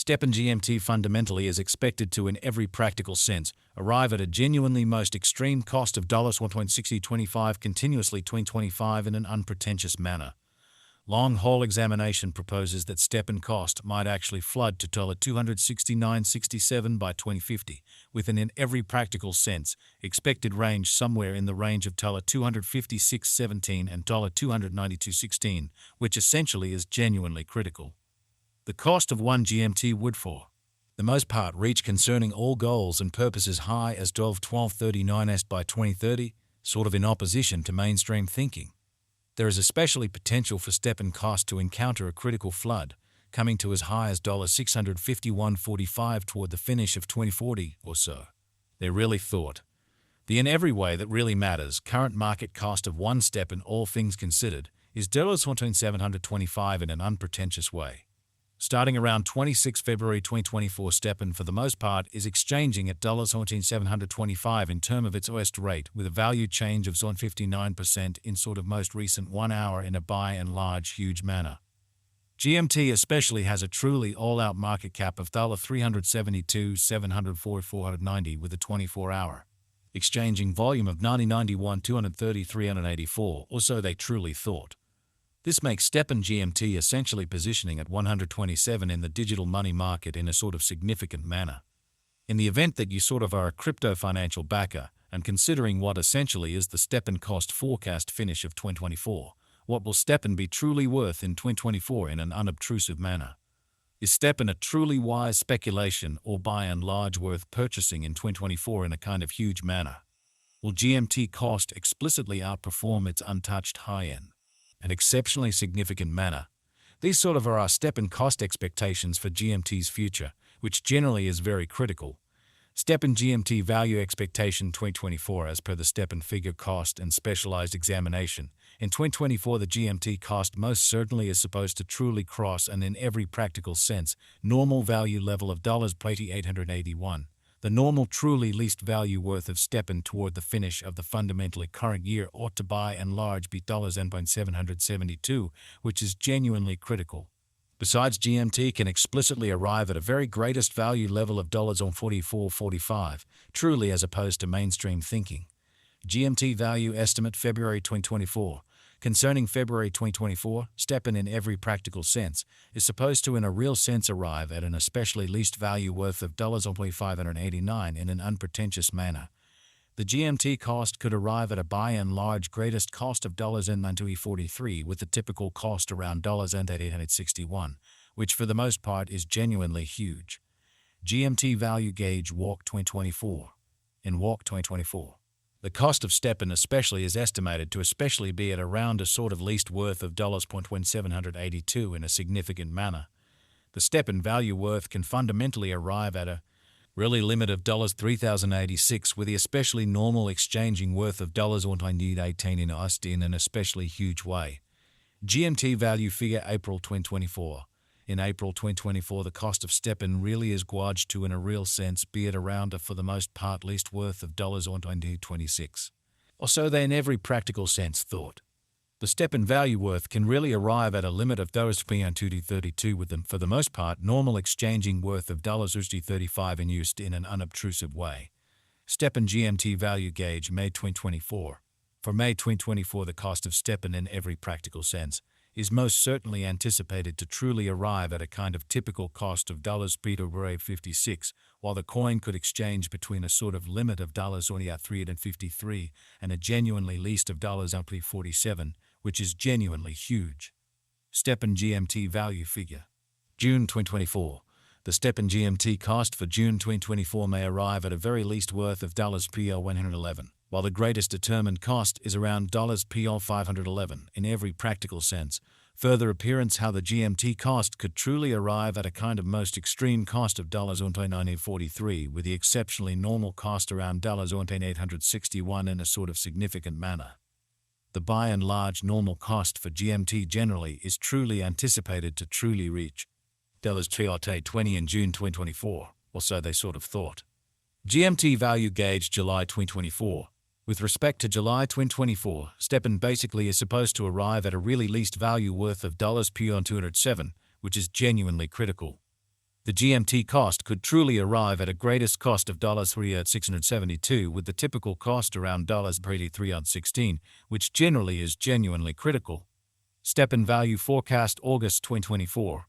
stepn GMT fundamentally is expected to, in every practical sense, arrive at a genuinely most extreme cost of $1.6025 continuously 2025 in an unpretentious manner. Long-haul examination proposes that stepn cost might actually flood to $269.67 by 2050, with an in every practical sense expected range somewhere in the range of $256.17 and $292.16, which essentially is genuinely critical. The cost of 1 GMT would for the most part reach concerning all goals and purposes high as $12.39 by 2030, sort of in opposition to mainstream thinking. There is especially potential for stepn cost to encounter a critical flood, coming to as high as $651.45 toward the finish of 2040 or so. They really thought. The in every way that really matters current market cost of 1 stepn, all things considered, is $1,725 in an unpretentious way. Starting around 26 February 2024, stepn for the most part is exchanging at $1,725 in term of its OEST rate, with a value change of 59% in sort of most recent 1 hour in a by and large huge manner. GMT especially has a truly all-out market cap of $372,744.90 with a 24-hour exchanging volume of 234 or so they truly thought. This makes stepn GMT essentially positioning at 127 in the digital money market in a sort of significant manner. In the event that you sort of are a crypto financial backer, and considering what essentially is the stepn cost forecast finish of 2024, what will stepn be truly worth in 2024 in an unobtrusive manner? Is stepn a truly wise speculation or by and large worth purchasing in 2024 in a kind of huge manner? Will GMT cost explicitly outperform its untouched high-end? An exceptionally significant manner. These sort of are our stepn cost expectations for GMT's future, which generally is very critical. Stepn GMT value expectation 2024 as per the stepn figure cost and specialized examination. In 2024 the GMT cost most certainly is supposed to truly cross and in every practical sense normal value level of $881. The normal truly least value worth of stepn toward the finish of the fundamentally current year ought to by and large be $772, which is genuinely critical. Besides, GMT can explicitly arrive at a very greatest value level of $44.45, truly as opposed to mainstream thinking. GMT value estimate February 2024. Concerning February 2024, stepn in every practical sense is supposed to in a real sense arrive at an especially least value worth of $589 in an unpretentious manner. The GMT cost could arrive at a by and large greatest cost of $943 with the typical cost around $861, which for the most part is genuinely huge. GMT value gauge Walk 2024. In Walk 2024. The cost of stepn especially is estimated to especially be at around a sort of least worth of $1,782 in a significant manner. The stepn value worth can fundamentally arrive at a really limit of $3,086 with the especially normal exchanging worth of $118 in USD in an especially huge way. GMT value figure April 2024. In April 2024 the cost of stepn really is gauged to in a real sense be at around a for the most part least worth of $126. Or so they in every practical sense thought. The stepn value worth can really arrive at a limit of $232 with them for the most part normal exchanging worth of $35 in used in an unobtrusive way. Stepn GMT value gauge May 2024. For May 2024 the cost of stepn in every practical sense is most certainly anticipated to truly arrive at a kind of typical cost of $56, while the coin could exchange between a sort of limit of $353 and a genuinely least of $47, which is genuinely huge. Stepn GMT value figure. June 2024. The stepn GMT cost for June 2024 may arrive at a very least worth of $111, while the greatest determined cost is around $511 in every practical sense. Further appearance how the GMT cost could truly arrive at a kind of most extreme cost of $943 with the exceptionally normal cost around $861 in a sort of significant manner. The by and large normal cost for GMT generally is truly anticipated to truly reach $20 in June 2024, or so they sort of thought. GMT value gauge July 2024. With respect to July 2024, stepn basically is supposed to arrive at a really least value worth of $207, which is genuinely critical. The GMT cost could truly arrive at a greatest cost of $3.672, with the typical cost around $3.16, which generally is genuinely critical. STEPN value forecast August 2024.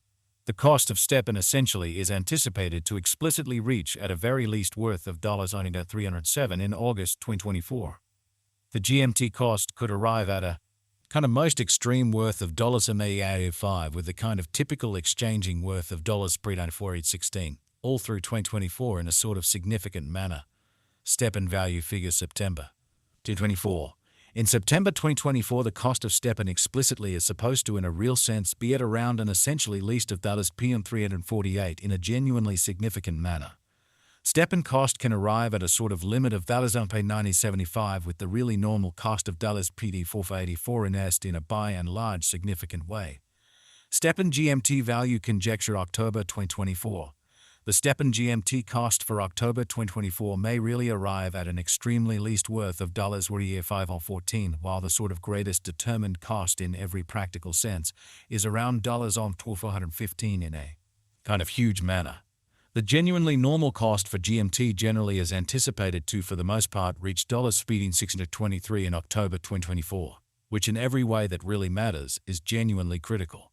The cost of STEPN essentially is anticipated to explicitly reach at a very least worth of $307 in August 2024. The GMT cost could arrive at a kind of most extreme worth of $5, with the kind of typical exchanging worth of $3.4816 all through 2024 in a sort of significant manner. STEPN value figure September 2024. In September 2024, the cost of STEPN explicitly is supposed to, in a real sense, be at around an essentially least of $348 in a genuinely significant manner. STEPN cost can arrive at a sort of limit of $90.75, with the really normal cost of $484 in a by and large significant way. STEPN GMT value conjecture October 2024. The STEPN GMT cost for October 2024 may really arrive at an extremely least worth of $514, while the sort of greatest determined cost in every practical sense is around $415 in a kind of huge manner. The genuinely normal cost for GMT generally is anticipated to, for the most part, reach $623 in October 2024, which in every way that really matters is genuinely critical.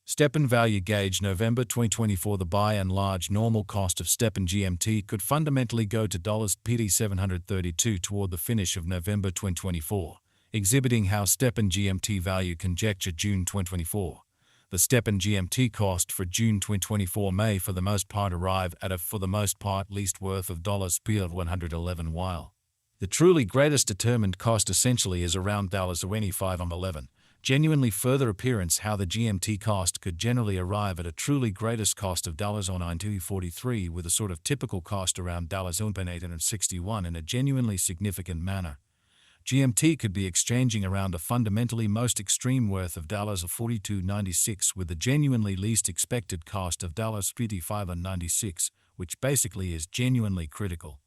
STEPN value gauge November 2024. The by and large normal cost of STEPN GMT could fundamentally go to $732 toward the finish of November 2024, exhibiting how STEPN GMT value conjecture June 2024. The STEPN GMT cost for June 2024 may for the most part arrive at a for the most part least worth of $111, while the truly greatest determined cost essentially is around $25.11. Genuinely further appearance how the GMT cost could generally arrive at a truly greatest cost of $9.43, with a sort of typical cost around $861 in a genuinely significant manner. GMT could be exchanging around a fundamentally most extreme worth of $42.96, with the genuinely least expected cost of $55.96, which basically is genuinely critical.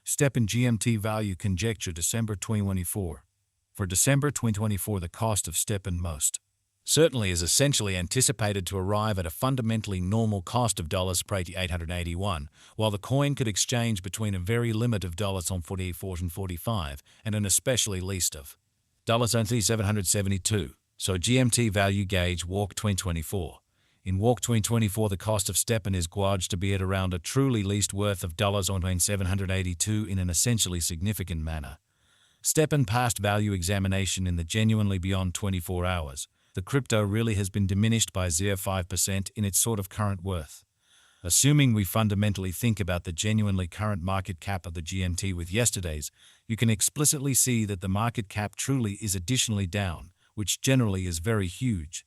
STEPN GMT value conjecture December 2024. For December 2024, the cost of STEPN most certainly is essentially anticipated to arrive at a fundamentally normal cost of $881, while the coin could exchange between a very limit of $44.45 and an especially least of $772. So GMT value gauge Walk 2024. In Walk 2024, the cost of STEPN is gauged to be at around a truly least worth of $782 in an essentially significant manner. STEPN past value examination in the genuinely beyond 24 hours. The crypto really has been diminished by 0.5% in its sort of current worth. Assuming we fundamentally think about the genuinely current market cap of the GMT with yesterday's, you can explicitly see that the market cap truly is additionally down, which generally is very huge.